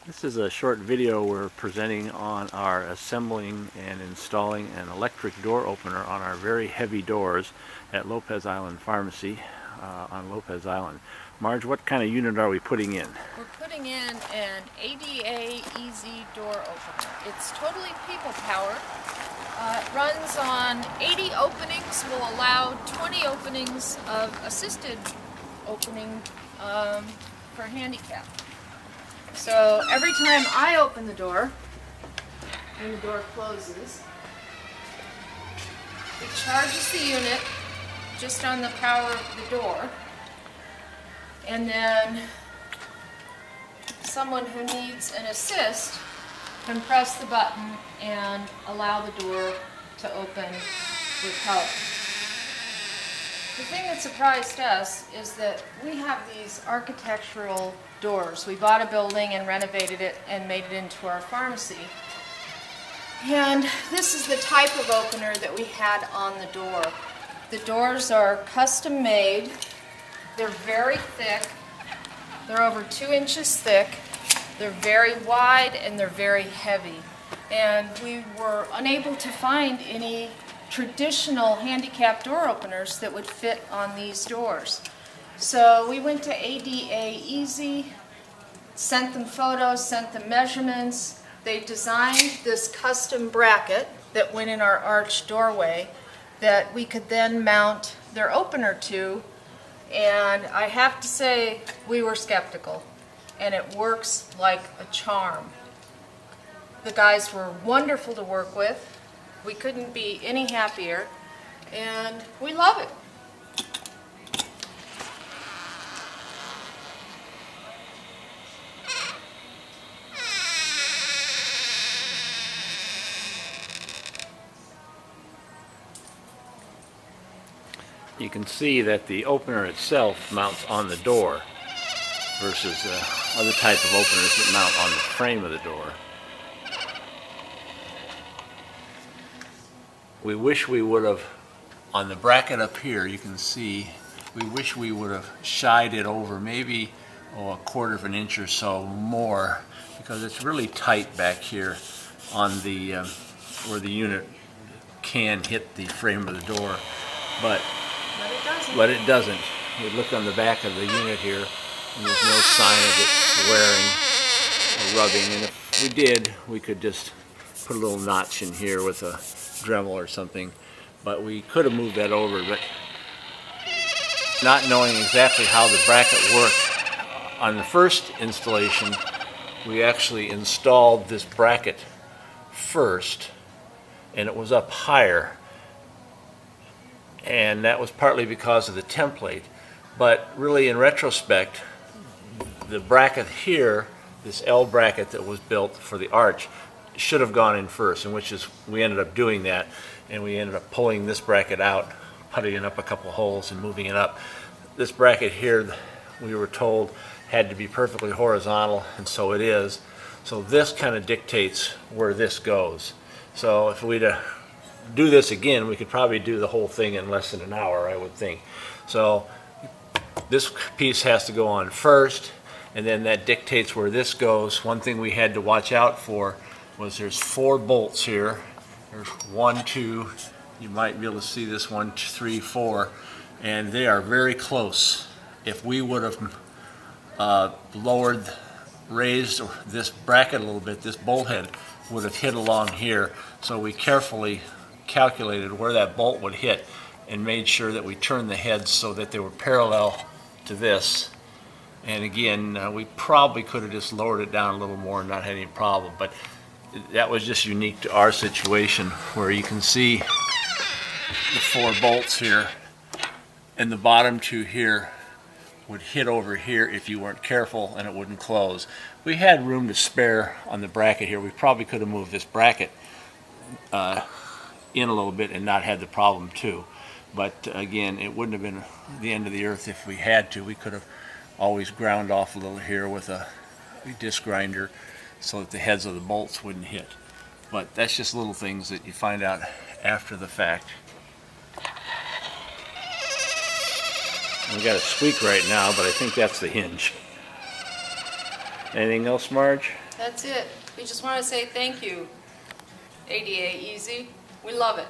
This is a short video we're presenting on our assembling and installing an electric door opener on our very heavy doors at Lopez Island Pharmacy on Lopez Island. Marge, what kind of unit are we putting in? We're putting in an ADAEZ door opener. It's totally people powered. It runs on 80 openings, will allow 20 openings of assisted opening for handicap. So every time I open the door, and the door closes, it charges the unit just on the power of the door, and then someone who needs an assist can press the button and allow the door to open with help. The thing that surprised us is that we have these architectural doors. We bought a building and renovated it and made it into our pharmacy. And this is the type of opener that we had on the door. The doors are custom made. They're very thick. They're over 2 inches thick. They're very wide and they're very heavy. And we were unable to find any traditional handicap door openers that would fit on these doors. So we went to ADAEZ, sent them photos, sent them measurements. They designed this custom bracket that went in our arched doorway that we could then mount their opener to. And I have to say, we were skeptical, and it works like a charm. The guys were wonderful to work with. We couldn't be any happier, and we love it. You can see that the opener itself mounts on the door versus other type of openers that mount on the frame of the door. We wish we would have, on the bracket up here, you can see, we wish we would have shied it over maybe a quarter of an inch or so more, because it's really tight back here on the where the unit can hit the frame of the door, but it doesn't. We look on the back of the unit here, and there's no sign of it wearing or rubbing, and if we did, we could just put a little notch in here with a Dremel or something, but we could have moved that over. But not knowing exactly how the bracket worked, on the first installation we actually installed this bracket first, and it was up higher, and that was partly because of the template. But really, in retrospect, the bracket here, this L bracket that was built for the arch, should have gone in first, and which is, we ended up doing that, and we ended up pulling this bracket out, puttying up a couple holes and moving it up. This bracket here, we were told, had to be perfectly horizontal, and so it is. So this kind of dictates where this goes. So if we'd do this again, we could probably do the whole thing in less than an hour, I would think. So this piece has to go on first, and then that dictates where this goes. One thing we had to watch out for was there's 4 bolts here. There's 1, 2, you might be able to see this, 1, 2, 3, 4, and they are very close. If we would have raised this bracket a little bit, this bolt head would have hit along here. So we carefully calculated where that bolt would hit and made sure that we turned the heads so that they were parallel to this. And again, we probably could have just lowered it down a little more and not had any problem, but that was just unique to our situation, where you can see the 4 bolts here, and the bottom 2 here would hit over here if you weren't careful, and it wouldn't close. We had room to spare on the bracket here. We probably could have moved this bracket in a little bit and not had the problem too. But again, it wouldn't have been the end of the earth if we had to. We could have always ground off a little here with a disc grinder so that the heads of the bolts wouldn't hit. But that's just little things that you find out after the fact. We got a squeak right now, but I think that's the hinge. Anything else, Marge? That's it. We just want to say thank you, ADAEZ. We love it.